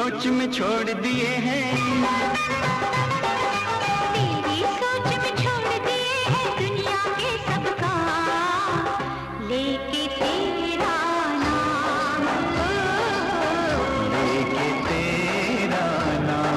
सोच में छोड़ दिए हैं, तेरी सोच में छोड़ दिए हैं दुनिया के सब काम, लेके तेरा नाम, लेके तेरा नाम।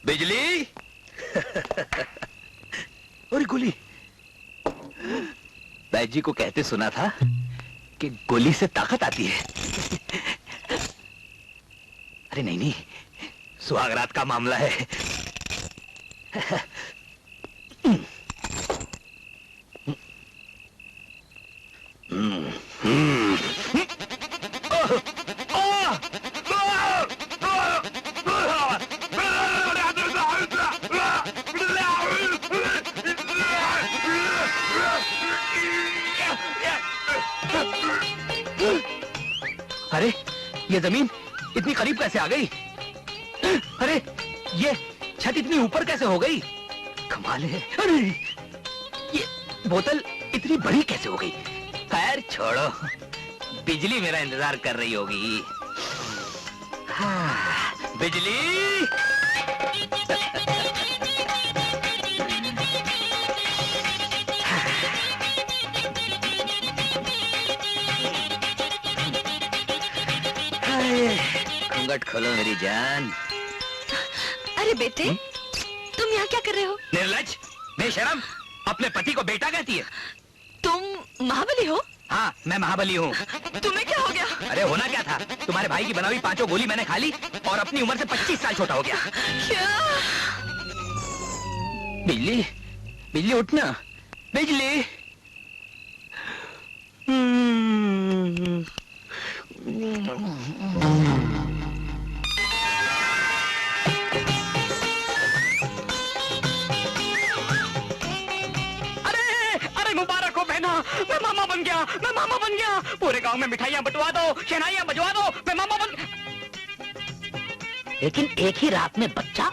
बिजली और गोली। बैद जी को कहते सुना था कि गोली से ताकत आती है। अरे नहीं नहीं, सुहागरात का मामला है। अरे ये जमीन इतनी करीब कैसे आ गई? अरे ये छत इतनी ऊपर कैसे हो गई? कमाल है। अरे ये बोतल इतनी बड़ी कैसे हो गई? खैर छोड़ो, बिजली मेरा इंतजार कर रही होगी। हाँ, बिजली। घूंघट खोलो मेरी जान। अरे बेटे, तुम यहाँ क्या कर रहे हो? निर्लज, बेशरम, अपने पति को बेटा कहती है। तुम महाबली हो? हाँ, मैं महाबली हूँ। तुम्हें क्या हो गया? अरे होना क्या था, तुम्हारे भाई की बनाई 5 गोली मैंने खा ली और अपनी उम्र से 25 साल छोटा हो गया। क्या? बिजली, बिजली उठना, बिजली। मुबारक हो बहना, मैं मामा बन गया, मैं मामा बन गया। पूरे गांव में मिठाइयां बंटवा दो, शहनाइयां बजवा दो, मैं मामा बन। लेकिन एक ही रात में बच्चा,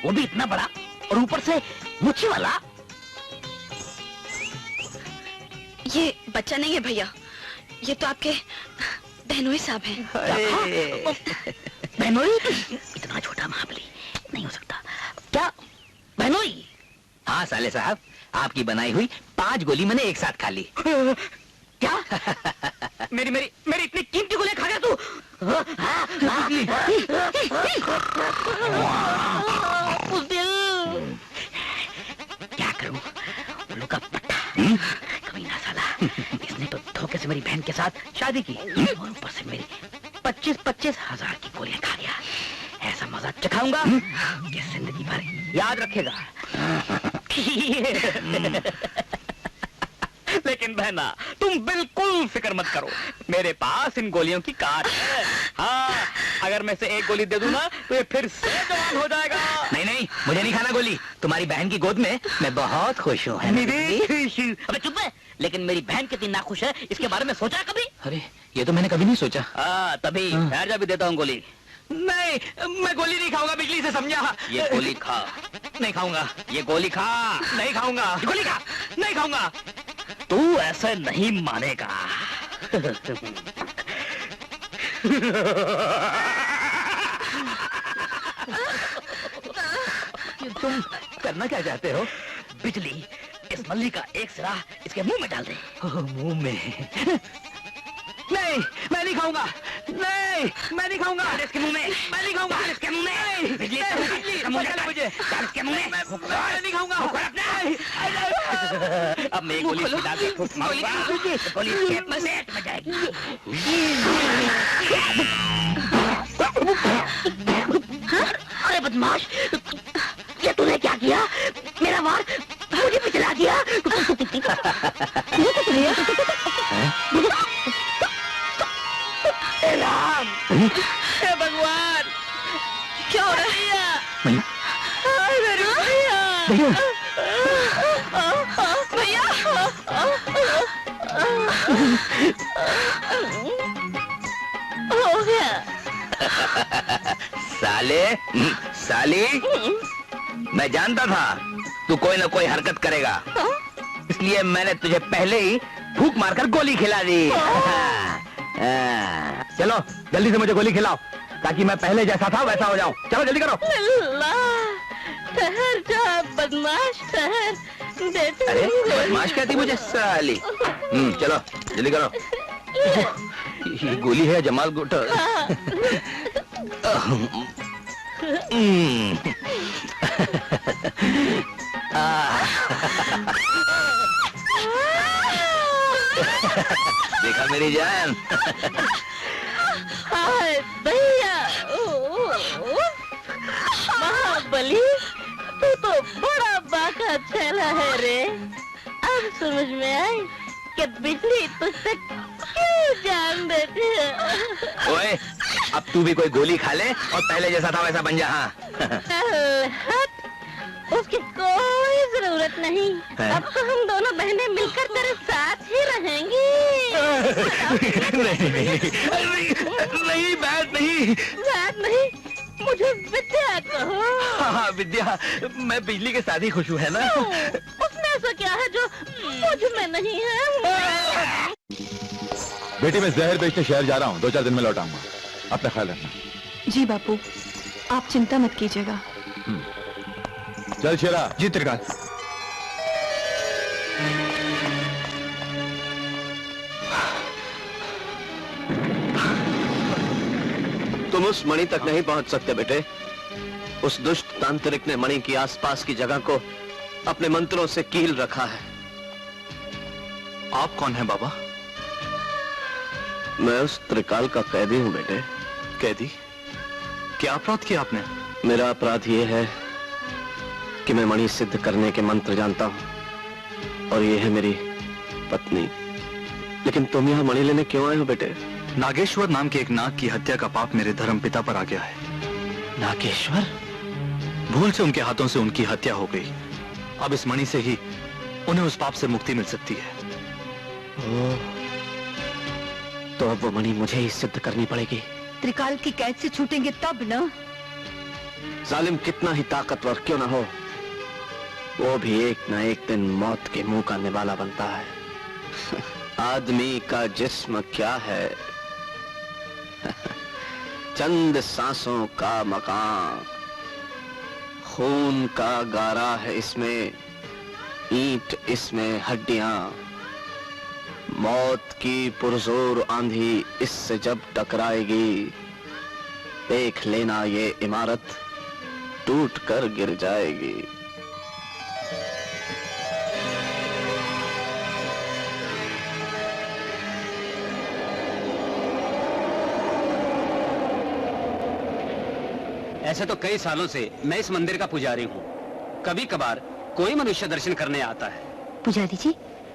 वो भी इतना बड़ा और ऊपर से मुच्छी वाला। ये बच्चा नहीं है भैया, ये तो आपके बहनोई साहब हैं। बहनोई? इतना छोटा महाबली नहीं हो सकता। क्या बहनोई? हाँ साले साहब, आपकी बनाई हुई 5 गोली मैंने एक साथ खा ली। क्या? मेरी मेरी मेरी इतनी कीमती गोलियां खा गया तू। क्या करूं? उल्लू का पट्टा, कमीना साला। इसने तो धोखे से मेरी बहन के साथ शादी की और ऊपर से मेरी 25-25 हजार की गोलियां खा गया। ऐसा मजा चखाऊंगा कि जिंदगी भर याद रखेगा। लेकिन बहना, तुम बिल्कुल फिक्र मत करो, मेरे पास इन गोलियों की काट है। हाँ, अगर मैं से एक गोली दे दूं ना तो ये फिर से जवान हो जाएगा। नहीं नहीं, मुझे नहीं खाना गोली। तुम्हारी बहन की गोद में मैं बहुत खुश हूँ। अबे चुप है। लेकिन मेरी बहन कितनी नाखुश है, इसके बारे में सोचा कभी? अरे ये तो मैंने कभी नहीं सोचा। तभी ठहर जा, भी देता हूँ गोली। नहीं, मैं गोली नहीं खाऊंगा, बिजली से समझा। ये गोली खा। नहीं खाऊंगा। ये गोली खा। नहीं खाऊंगा। गोली खा। नहीं खाऊंगा। तू ऐसे नहीं मानेगा। तुम करना क्या चाहते हो? बिजली, इस मल्ली का एक सिरा इसके मुंह में डाल दे। मुंह में? नहीं, मैं नहीं खाऊंगा। नहीं, मैं नहीं खाऊंगा। इसके मुंह में। मैं नहीं खाऊंगा। इसके मुंह में। बिजली, मुझे इसके मुंह में। मैं नहीं खाऊंगा। अब मैं गोली इसमें डाल के फूंक मारूंगा। गोली इसके पेट में जाएगी। अरे बदमाश, ये तूने क्या किया? मेरा वार मुझे पे चला दिया। राम, हे भगवान, क्या हो रहा है? भैया, हो गया। साले, साली, मैं जानता था तू कोई ना कोई हरकत करेगा, इसलिए मैंने तुझे पहले ही फूंक मारकर गोली खिला दी। चलो जल्दी से मुझे गोली खिलाओ ताकि मैं पहले जैसा था वैसा हो जाऊं। चलो जल्दी करो। ठहर जा बदमाश, ठहर। अरे बदमाश कहती मुझे साली। चलो जल्दी करो। ये गोली है जमाल गोटा। देखा मेरी जान? हाय भैया, महाबली, तू तो बड़ा बाका चला है रे। अब समझ में आई कि बिजली तुझसे क्यों जान देती है। ओए, अब तू भी कोई गोली खा ले और पहले जैसा था वैसा बन जा। हाँ। हट, उसकी कोई जरूरत नहीं। अब तो हम दोनों बहनें मिलकर तेरे साथ ही रहेंगी। नहीं, बैठ नहीं। बात नहीं, मुझे विद्या कहो। हाँ विद्या, मैं बिजली के साथ ही खुश हूँ, है ना? उसमें ऐसा क्या है जो मुझ में नहीं है? बेटी मैं जहर बेचने शहर जा रहा हूँ, 2-4 दिन में लौट आऊंगा। अपना ख्याल रखना। जी बापू, आप चिंता मत कीजिएगा। चल शेरा। जी त्रिकाल। तुम उस मणि तक नहीं पहुंच सकते बेटे। उस दुष्ट तांत्रिक ने मणि की आसपास की जगह को अपने मंत्रों से कील रखा है। आप कौन हैं बाबा? मैं उस त्रिकाल का कैदी हूं बेटे। कैदी? क्या अपराध किया आपने? मेरा अपराध यह है कि मैं मणि सिद्ध करने के मंत्र जानता हूं और ये है मेरी पत्नी। लेकिन तुम यहां मणि लेने क्यों आए हो बेटे? नागेश्वर नाम के एक नाग की हत्या का पाप मेरे धर्म पिता पर आ गया है। नागेश्वर? भूल से उनके हाथों से उनकी हत्या हो गई। अब इस मणि से ही उन्हें उस पाप से मुक्ति मिल सकती है। तो अब वो मणि मुझे ही सिद्ध करनी पड़ेगी। त्रिकाल की कैद से छूटेंगे तब ना। जालिम कितना ही ताकतवर क्यों ना हो, वो भी एक न एक दिन मौत के मुंह का निवाला बनता है। आदमी का जिस्म क्या है? चंद सांसों का मकान, खून का गारा है इसमें, ईंट इसमें हड्डियां, मौत की पुरजोर आंधी इससे जब टकराएगी, देख लेना ये इमारत टूट कर गिर जाएगी। ऐसे तो कई सालों से मैं इस मंदिर का पुजारी हूँ। कभी कभार कोई मनुष्य दर्शन करने आता है। पुजारी जी,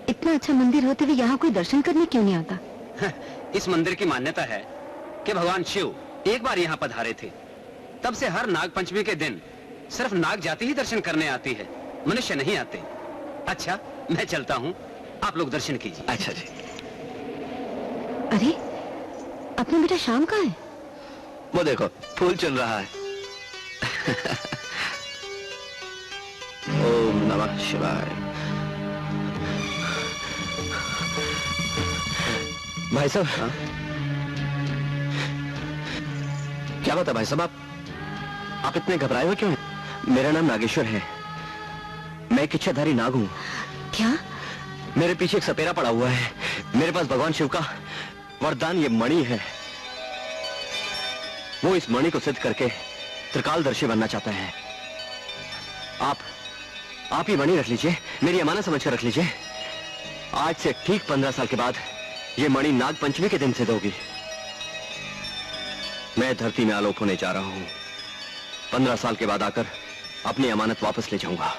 इतना अच्छा मंदिर होते हुए यहाँ कोई दर्शन करने क्यों नहीं आता? इस मंदिर की मान्यता है कि भगवान शिव एक बार यहाँ पधारे थे। तब से हर नाग पंचमी के दिन सिर्फ नाग जाति ही दर्शन करने आती है, मनुष्य नहीं आते। अच्छा, मैं चलता हूँ, आप लोग दर्शन कीजिए। अच्छा जी। अरे, अपना बेटा शाम कहाँ है? वो देखो, फूल चुन रहा है। ओम नमः शिवाय। भाई साहब, हाँ? क्या बात है भाई साहब, आप इतने घबराए हो क्यों हैं? मेरा नाम नागेश्वर है, मैं एक इच्छाधारी नाग हूँ। क्या? मेरे पीछे एक सपेरा पड़ा हुआ है। मेरे पास भगवान शिव का वरदान ये मणि है। वो इस मणि को सिद्ध करके त्रिकालदर्शी बनना चाहता है। आप ये मणि रख लीजिए, मेरी अमानत समझकर रख लीजिए। आज से ठीक 15 साल के बाद ये मणि नाग पंचमी के दिन सिद्ध होगी। मैं धरती में आलोप होने जा रहा हूं। 15 साल के बाद आकर अपनी अमानत वापस ले जाऊंगा।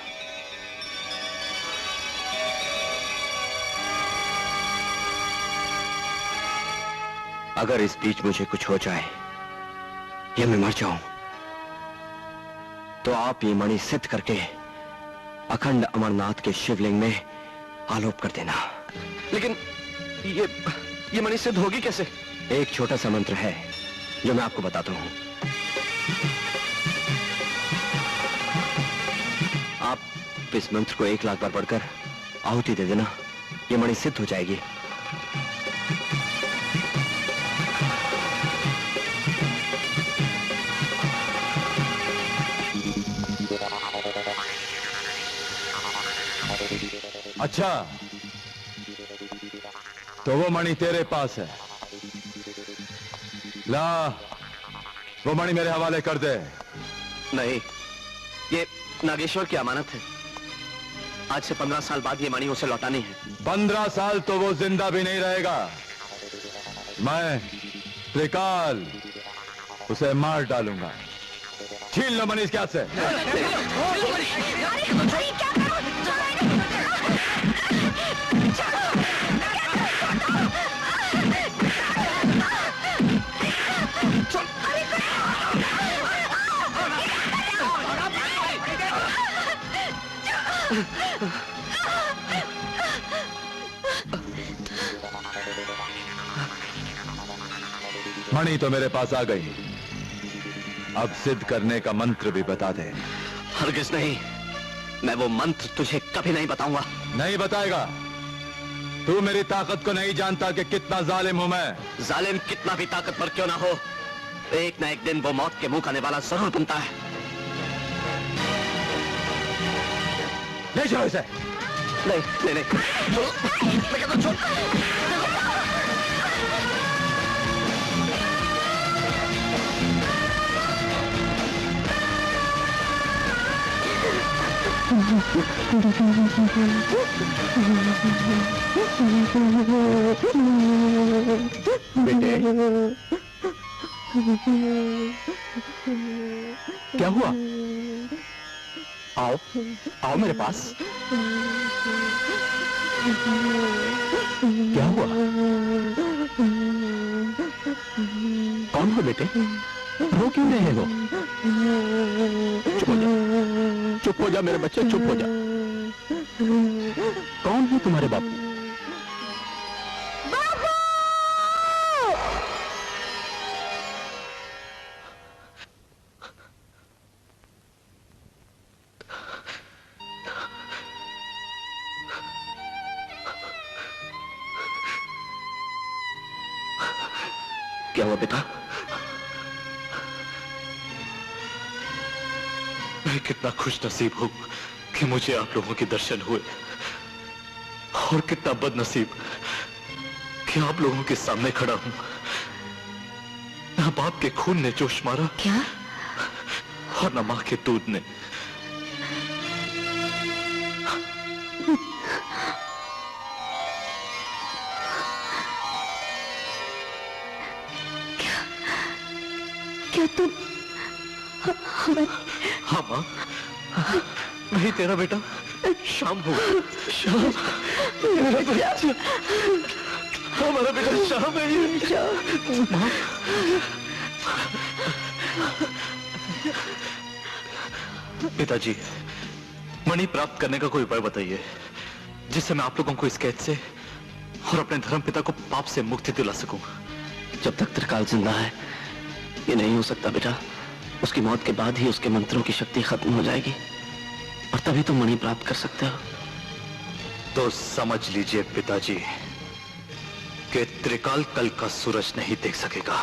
अगर इस बीच मुझे कुछ हो जाए या मैं मर जाऊं, तो आप ये मणि सिद्ध करके अखंड अमरनाथ के शिवलिंग में आलोप कर देना। लेकिन ये मणि सिद्ध होगी कैसे? एक छोटा सा मंत्र है जो मैं आपको बताता हूं। आप इस मंत्र को 1 लाख बार पढ़कर आहुति दे देना, ये मणि सिद्ध हो जाएगी। अच्छा, तो वो मणि तेरे पास है। ला, वो मणि मेरे हवाले कर दे। नहीं, ये नागेश्वर की अमानत है। आज से 15 साल बाद ये मणि उसे लौटानी है। 15 साल तो वो जिंदा भी नहीं रहेगा। मैं त्रिकाल उसे मार डालूंगा। छीन लो मणि इसके हाथ से। मणि तो मेरे पास आ गई, अब सिद्ध करने का मंत्र भी बता दे। हरगिज नहीं, मैं वो मंत्र तुझे कभी नहीं बताऊंगा। नहीं बताएगा? तू मेरी ताकत को नहीं जानता कि कितना जालिम हूं मैं। जालिम कितना भी ताकतवर क्यों ना हो, एक ना एक दिन वो मौत के मुंह खाने वाला जरूर बनता है। ले चलो इसे। नहीं, मैं कहता छोड़। बेटे, क्या हुआ? आओ, आओ मेरे पास। क्या हुआ? कौन हो बेटे? रो क्यों रहे हो? चुप हो जा, चुप हो जा मेरे बच्चे, चुप हो जा। कौन है तुम्हारे बापू? क्या हुआ बेटा? मैं कितना खुश नसीब हूं कि मुझे आप लोगों के दर्शन हुए, और कितना बदनसीब कि आप लोगों के सामने खड़ा हूं। ना बाप के खून ने जोश मारा, क्या? और ना मां के दूध ने। क्या तुम हमें? हाँ मां, वही तेरा बेटा शाम हो। शाम, मेरा बच्चा, हमारा बेटा शाम है ये। मां, पिताजी, मणि प्राप्त करने का कोई उपाय बताइए जिससे मैं आप लोगों को इस कैद से और अपने धर्म पिता को पाप से मुक्ति दिला सकूं। जब तक त्रिकाल जिंदा है ये नहीं हो सकता बेटा। उसकी मौत के बाद ही उसके मंत्रों की शक्ति खत्म हो जाएगी और तभी तुम मणि प्राप्त कर सकते हो। तो समझ लीजिए पिताजी कि त्रिकाल कल का सूरज नहीं देख सकेगा।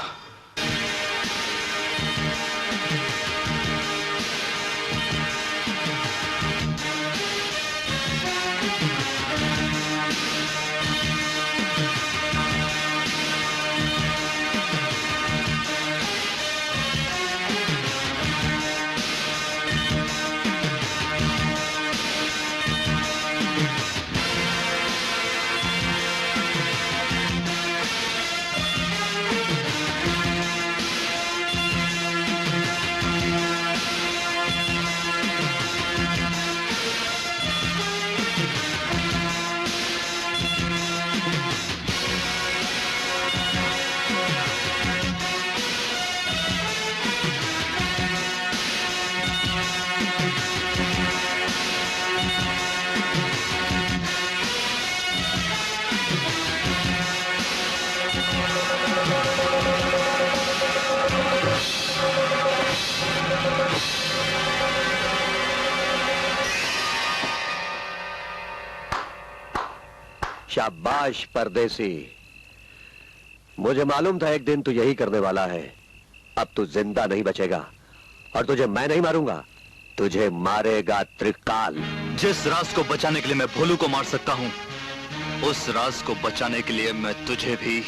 शाबाश परदेसी, मुझे मालूम था एक दिन तू यही करने वाला है। अब तू जिंदा नहीं बचेगा और तुझे मैं नहीं मारूंगा, तुझे मारेगा त्रिकाल। जिस राज को बचाने के लिए मैं भोलू को मार सकता हूं, उस राज को बचाने के लिए मैं तुझे भी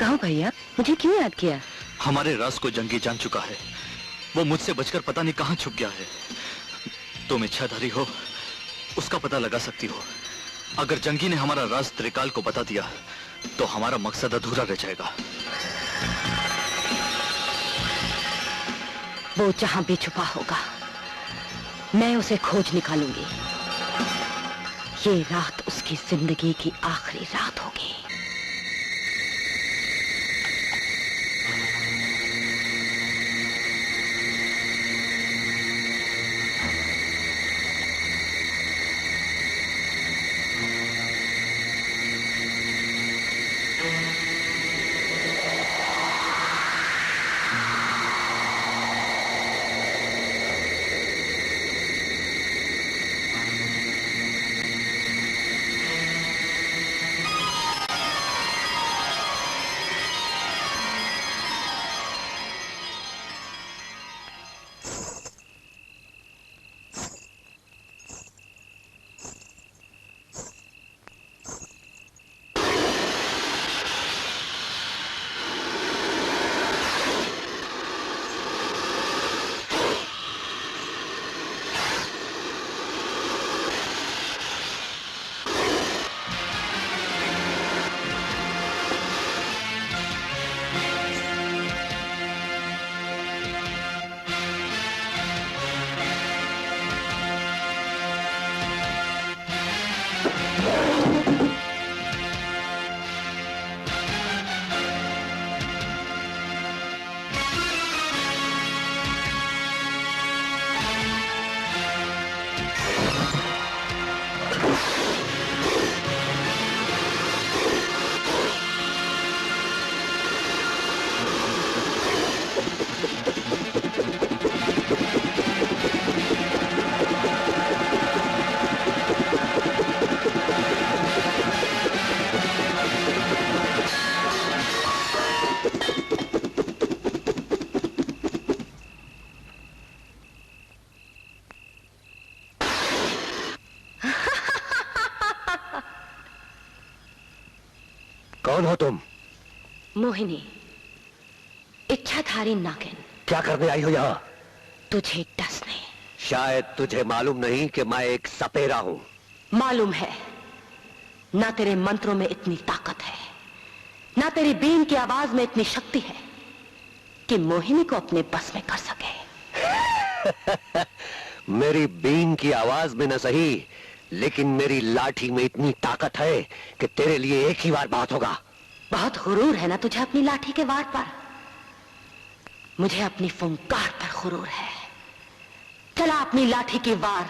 कहो भैया, मुझे क्यों याद किया? हमारे राज को जंगी जान चुका है। वो मुझसे बचकर पता नहीं कहां छुप गया है। तुम इच्छाधारी हो, उसका पता लगा सकती हो। अगर जंगी ने हमारा राज त्रिकाल को बता दिया तो हमारा मकसद अधूरा रह जाएगा। वो जहां भी छुपा होगा मैं उसे खोज निकालूंगी। ये रात उसकी जिंदगी की आखिरी रात होगी। कौन हो तुम? मोहिनी, इच्छाधारी नागिन। क्या करने आई हो यहाँ? तुझे डसने। शायद तुझे मालूम नहीं कि मैं एक सपेरा हूं। मालूम है। ना तेरे मंत्रों में इतनी ताकत है, ना तेरी बीन की आवाज में इतनी शक्ति है कि मोहिनी को अपने बस में कर सके। मेरी बीन की आवाज में न सही, लेकिन मेरी लाठी में इतनी ताकत है कि तेरे लिए एक ही बार बात होगा। बहुत गुरूर है ना तुझे अपनी लाठी के वार पर। मुझे अपनी फुंकार पर गुरूर है। चला अपनी लाठी की वार।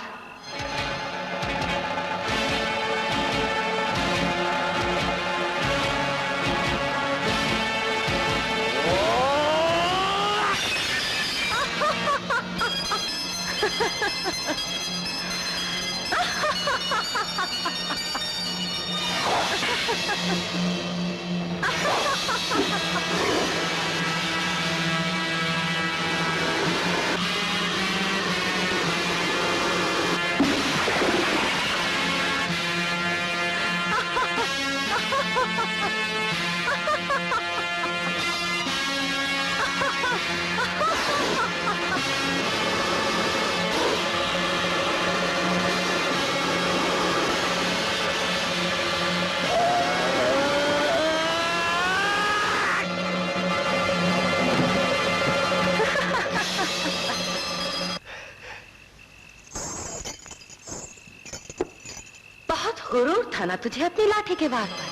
गुरूर था ना तुझे अपनी लाठी के वार पर।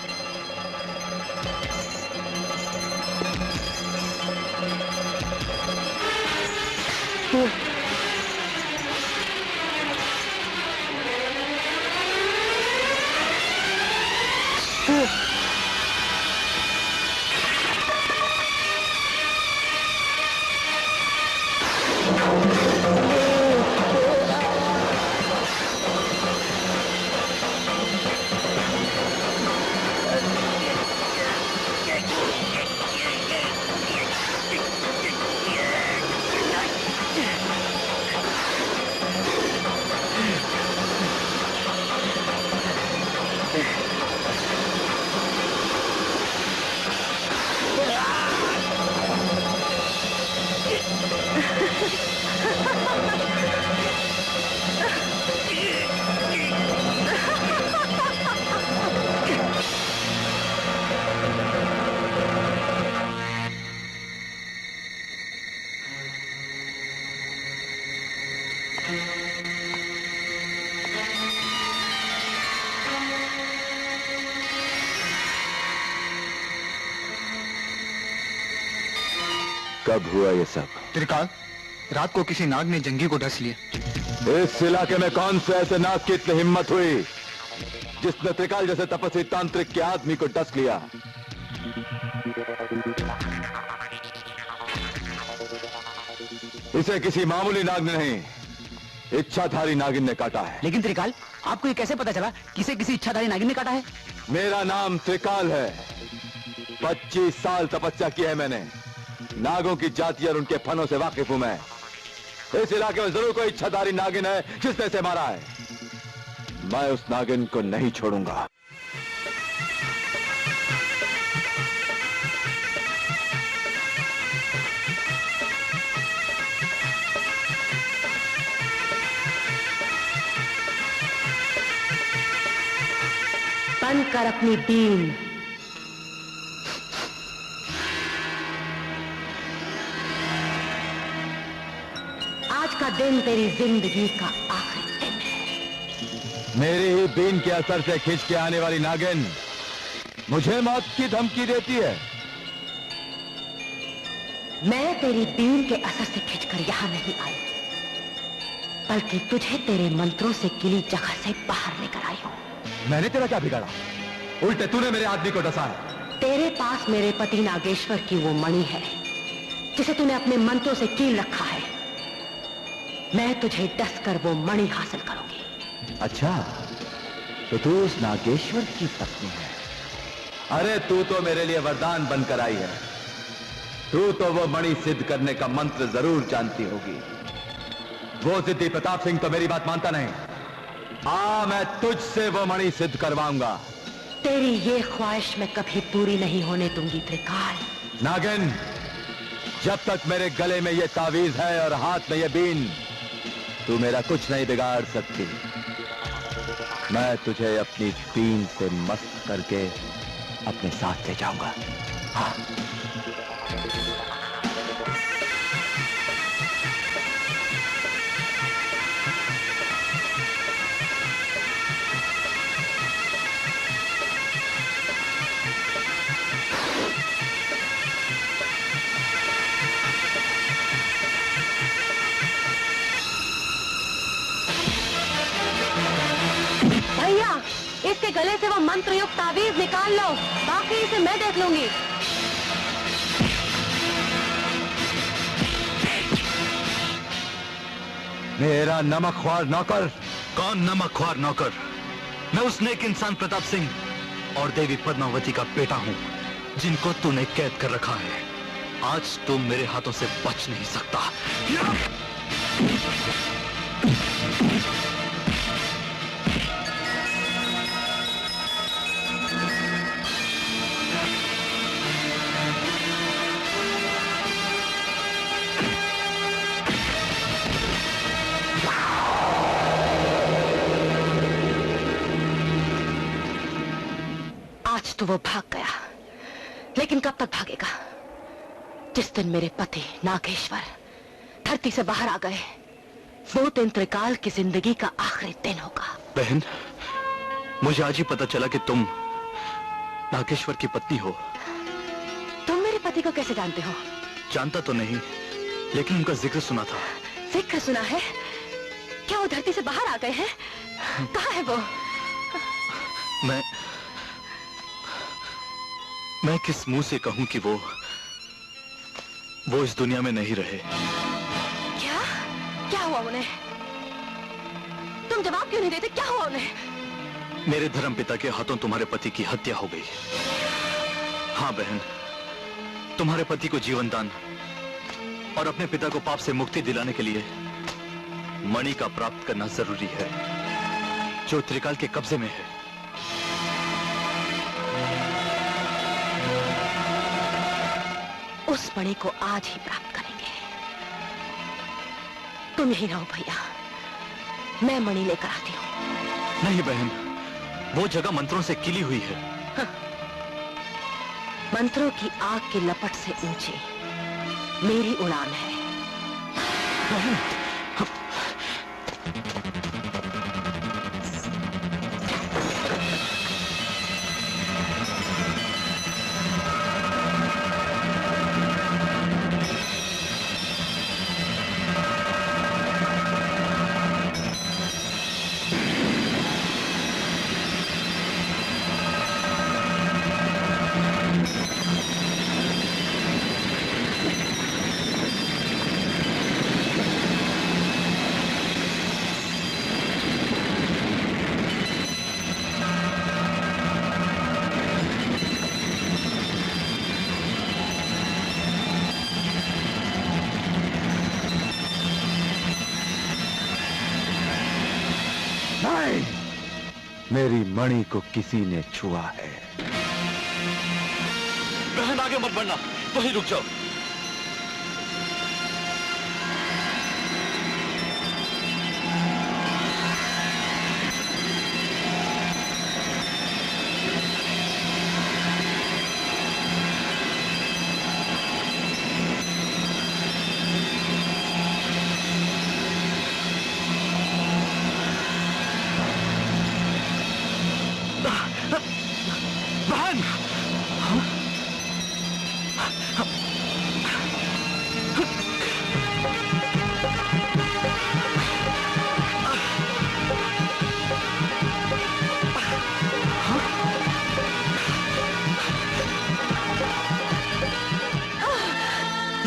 कब हुआ ये सब? त्रिकाल, रात को किसी नाग ने जंगी को डस लिया। इस इलाके में कौन से ऐसे नाग की इतनी हिम्मत हुई जिसने त्रिकाल जैसे तपस्वी तांत्रिक के आदमी को डस लिया? इसे किसी मामूली नाग ने नहीं, इच्छाधारी नागिन ने काटा है। लेकिन त्रिकाल, आपको ये कैसे पता चला किसे किसी इच्छाधारी नागिन ने काटा है? मेरा नाम त्रिकाल है। 25 साल तपस्या की है मैंने। नागों की जाति और उनके फनों से वाकिफ हूं मैं। इस इलाके में जरूर कोई इच्छाधारी नागिन है जिसने इसे मारा है। मैं उस नागिन को नहीं छोड़ूंगा। बंद कर अपनी बीन। आज का दिन तेरी जिंदगी का आखिरी दिन है। मेरी ही बीन के असर से खिंच के आने वाली नागिन मुझे मौत की धमकी देती है। मैं तेरी बीन के असर से खिंचकर यहां नहीं आई, बल्कि तुझे तेरे मंत्रों से किली जगह से बाहर लेकर आई हूं। मैंने तेरा क्या बिगाड़ा? उल्टे तूने मेरे आदमी को डसा है। तेरे पास मेरे पति नागेश्वर की वो मणि है जिसे तूने अपने मंत्रों से कील रखा है। मैं तुझे डस कर वो मणि हासिल करूंगी। अच्छा, तो तू उस नागेश्वर की पत्नी है? अरे तू तो मेरे लिए वरदान बनकर आई है। तू तो वो मणि सिद्ध करने का मंत्र जरूर जानती होगी। वो सिद्धि प्रताप सिंह तो मेरी बात मानता नहीं। मैं तुझसे वो मणि सिद्ध करवाऊंगा। तेरी ये ख्वाहिश मैं कभी पूरी नहीं होने दूंगी त्रिकाल। नागिन, जब तक मेरे गले में ये तावीज है और हाथ में ये बीन, तू मेरा कुछ नहीं बिगाड़ सकती। मैं तुझे अपनी बीन से मस्त करके अपने साथ ले जाऊंगा। हाँ। भैया, इसके गले से वो मंत्रयुक्त तावीज निकाल लो, बाकी इसे मैं देख लूंगी। मेरा नमकख्वार नौकर। कौन नमकख्वार नौकर? मैं उस नेक इंसान प्रताप सिंह और देवी पद्मावती का बेटा हूं, जिनको तूने कैद कर रखा है। आज तू मेरे हाथों से बच नहीं सकता। आज तो वो भाग गया, लेकिन कब तक भागेगा? जिस दिन मेरे पति नागेश्वर धरती से बाहर आ गए, वो दिन त्रिकाल की जिंदगी का आखिरी दिन होगा। बहन, मुझे आज ही पता चला कि तुम नागेश्वर की पत्नी हो। तुम मेरे पति को कैसे जानते हो? जानता तो नहीं, लेकिन उनका जिक्र सुना था। जिक्र सुना है? क्या वो धरती से बाहर आ गए हैं? कहाँ है वो? मैं किस मुंह से कहूं कि वो इस दुनिया में नहीं रहे। क्या हुआ उन्हें? तुम जवाब क्यों नहीं देते? क्या हुआ उन्हें? मेरे धर्मपिता के हाथों तुम्हारे पति की हत्या हो गई। हाँ बहन, तुम्हारे पति को जीवन दान और अपने पिता को पाप से मुक्ति दिलाने के लिए मणि का प्राप्त करना जरूरी है, जो त्रिकाल के कब्जे में है। उस मणि को आज ही प्राप्त करेंगे। तुम यहीं रहो भैया, मैं मणि लेकर आती हूँ। नहीं बहन, वो जगह मंत्रों से किली हुई है। हाँ। मंत्रों की आग की लपट से ऊंची मेरी उड़ान है। बहन, मेरी मणि को किसी ने छुआ है। बहन आगे मत बढ़ना, वहीं रुक जाओ।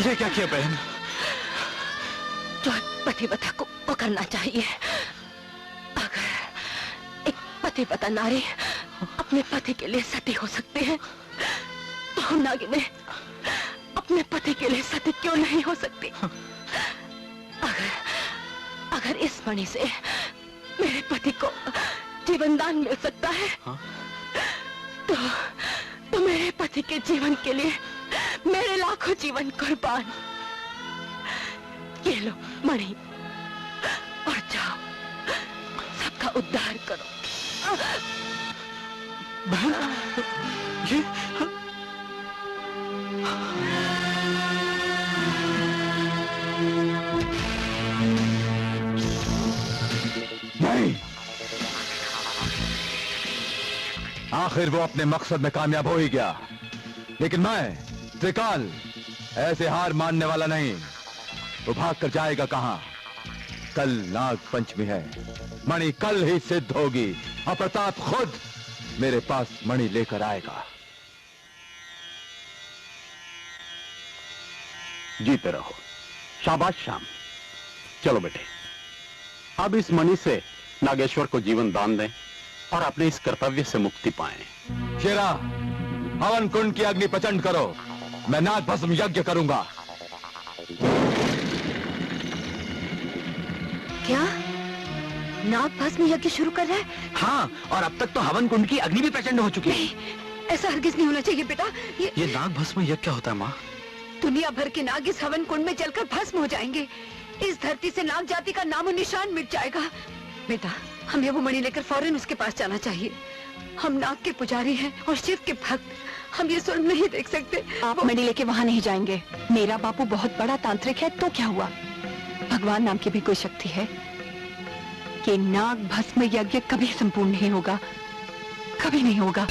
ये क्या किया बहन? जो पतिव्रता को वो करना चाहिए। अगर एक पतिव्रता नारी अपने पति के लिए सती हो सकती है, तो हम नागिनें अपने पति के लिए सती क्यों नहीं हो सकती? अगर इस मणि से मेरे पति को जीवन दान मिल सकता है, तो मेरे पति के जीवन के लिए मेरे लाखों जीवन कुर्बान। ये लो मणि और जाओ, सबका उद्धार करो। बहन, ये नहीं, आखिर वो अपने मकसद में कामयाब हो ही गया, लेकिन मैं त्रिकाल ऐसे हार मानने वाला नहीं। वो भाग कर जाएगा कहां? कल नाग पंचमी है, मणि कल ही सिद्ध होगी और प्रताप खुद मेरे पास मणि लेकर आएगा। जीते रहो। शाबाश श्याम। चलो बेटे, अब इस मणि से नागेश्वर को जीवन दान दें और अपने इस कर्तव्य से मुक्ति पाएं। शेरा, हवन कुंड की अग्नि प्रचंड करो, मैं नाग भस्म यज्ञ करूंगा। क्या नाग भस्म यज्ञ शुरू कर रहा है? हाँ, और अब तक तो हवन कुंड की अग्नि भी प्रचंड हो चुकी है। ऐसा हरगिज नहीं होना चाहिए बेटा। ये नाग भस्म यज्ञ क्या होता है माँ? दुनिया भर के नाग इस हवन कुंड में जलकर भस्म हो जाएंगे। इस धरती से नाग जाति का नामो निशान मिट जाएगा। बेटा, हमें वो मणि लेकर फौरन उसके पास जाना चाहिए। हम नाग के पुजारी हैं और शिव के भक्त, हम ये स्वर्ण नहीं देख सकते। आप मणि लेके वहाँ नहीं जाएंगे। मेरा बापू बहुत बड़ा तांत्रिक है, तो क्या हुआ? भगवान नाम की भी कोई शक्ति है। ये नाग भस्म यज्ञ कभी संपूर्ण नहीं होगा, कभी नहीं होगा।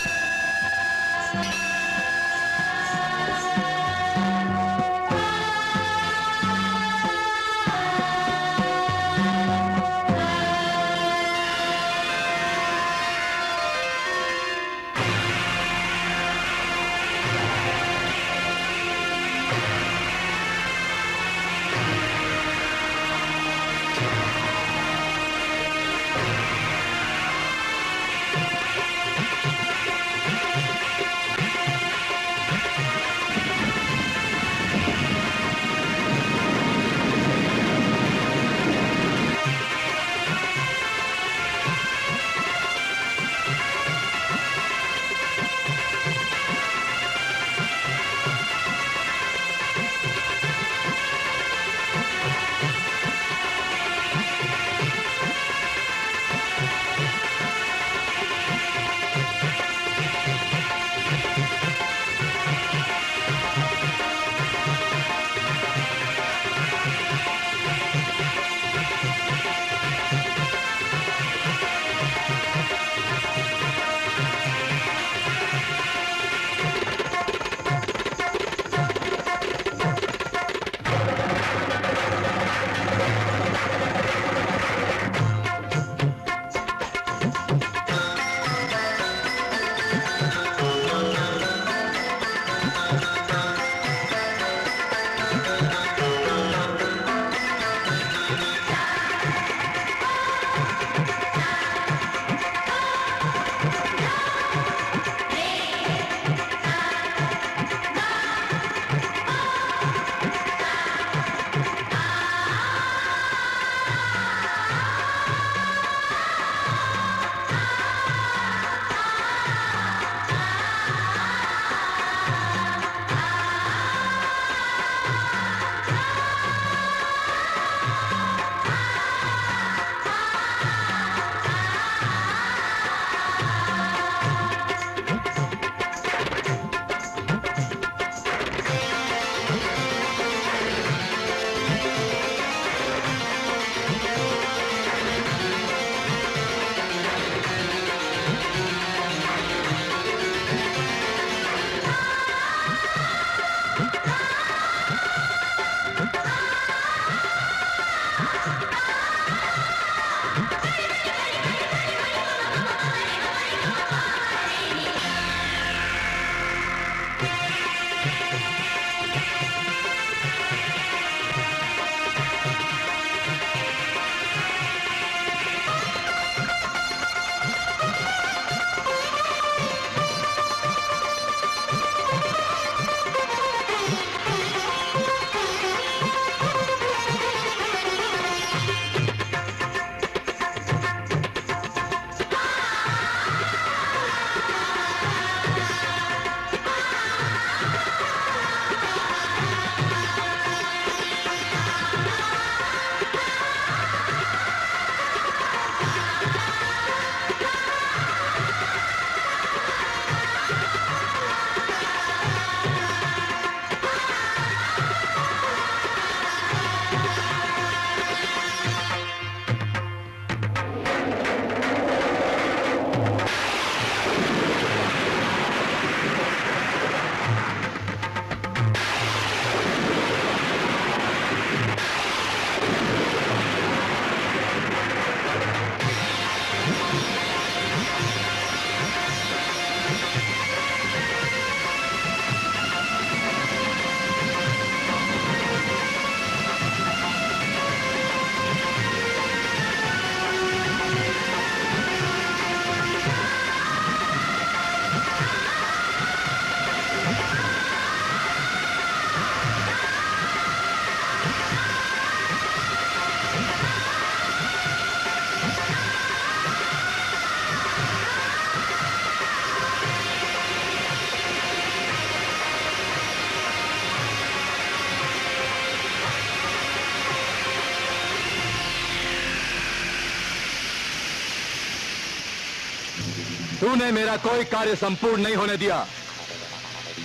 तूने मेरा कोई कार्य संपूर्ण नहीं होने दिया।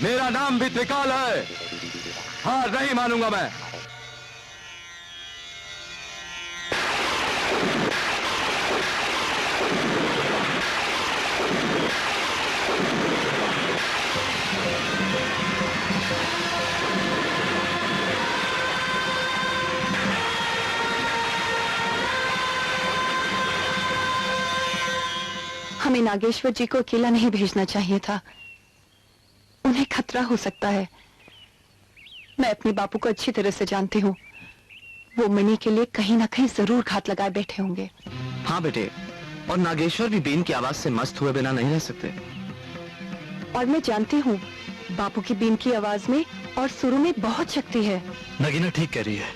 मेरा नाम भी त्रिकाल है। हार नहीं मानूंगा मैं। हमें नागेश्वर जी को अकेला नहीं भेजना चाहिए था। उन्हें खतरा हो सकता है। मैं अपने बापू को अच्छी तरह से जानती हूँ। वो मणि के लिए कहीं ना कहीं जरूर घात लगाए बैठे होंगे। हाँ बेटे, और नागेश्वर भी बीन की आवाज से मस्त हुए बिना नहीं रह सकते। और मैं जानती हूँ बापू की बीन की आवाज में और सुरों में बहुत शक्ति है। नगीना ठीक कह रही है,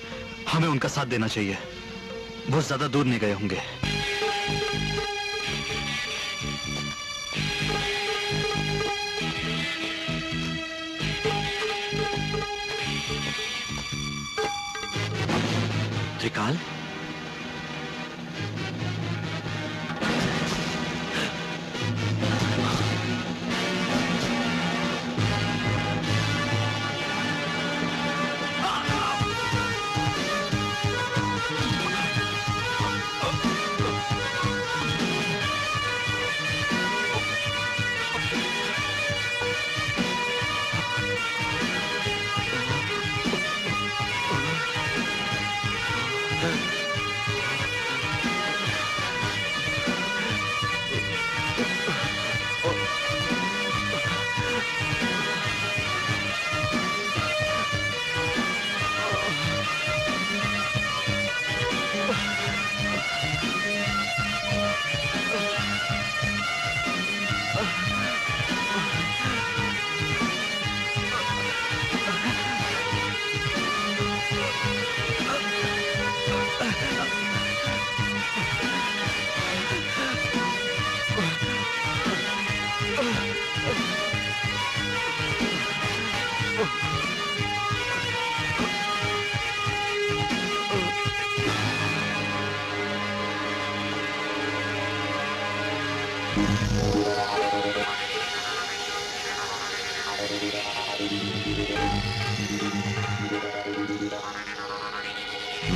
हमें उनका साथ देना चाहिए। वो ज्यादा दूर नहीं गए होंगे। त्रिकाल,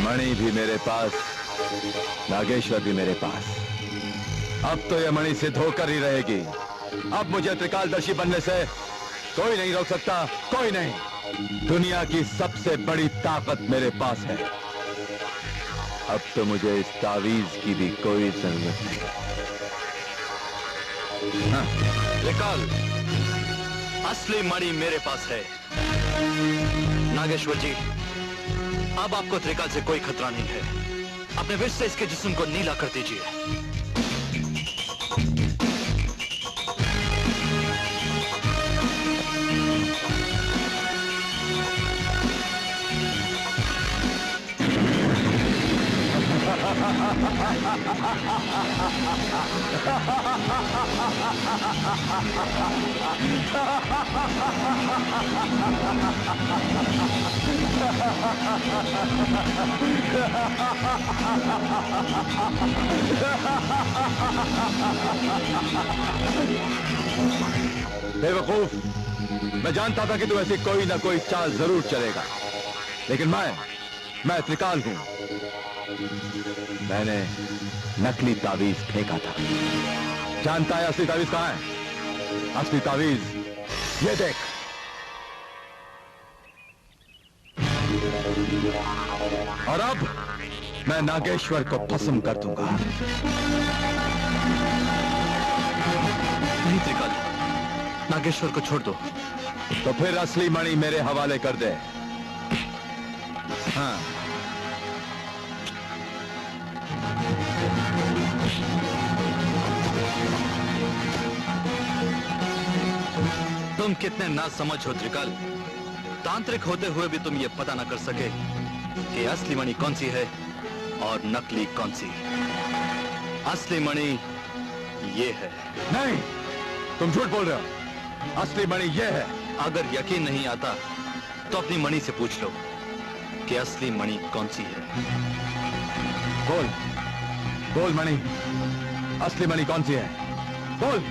मणि भी मेरे पास, नागेश्वर भी मेरे पास। अब तो यह मणि सिद्ध होकर ही रहेगी। अब मुझे त्रिकालदर्शी बनने से कोई नहीं रोक सकता, कोई नहीं। दुनिया की सबसे बड़ी ताकत मेरे पास है। अब तो मुझे इस तावीज की भी कोई जरूरत नहीं। हाँ। त्रिकाल, असली मणि मेरे पास है। नागेश्वर जी, अब आपको त्रिकाल से कोई खतरा नहीं है। अपने विष से इसके जिस्म को नीला कर दीजिए। बेवकूफ, मैं जानता था कि तू ऐसी कोई ना कोई चाल जरूर चलेगा, लेकिन मैं त्रिकाल हूं। मैंने नकली तावीज फेंका था। जानता है असली तावीज कहां है? असली तावीज ये देख। और अब मैं नागेश्वर को भस्म कर दूंगा। नहीं त्रिकाल, नागेश्वर को छोड़ दो। तो फिर असली मणि मेरे हवाले कर दे। हाँ, तुम कितने ना समझ हो त्रिकाल। तांत्रिक होते हुए भी तुम ये पता ना कर सके कि असली मणि कौन सी है और नकली कौन सी। असली मणि ये है। नहीं, तुम झूठ बोल रहे हो। असली मणि ये है। अगर यकीन नहीं आता तो अपनी मणि से पूछ लो कि असली मणि कौन सी है। बोल बोल मणि, असली मणि कौन सी है? बोल।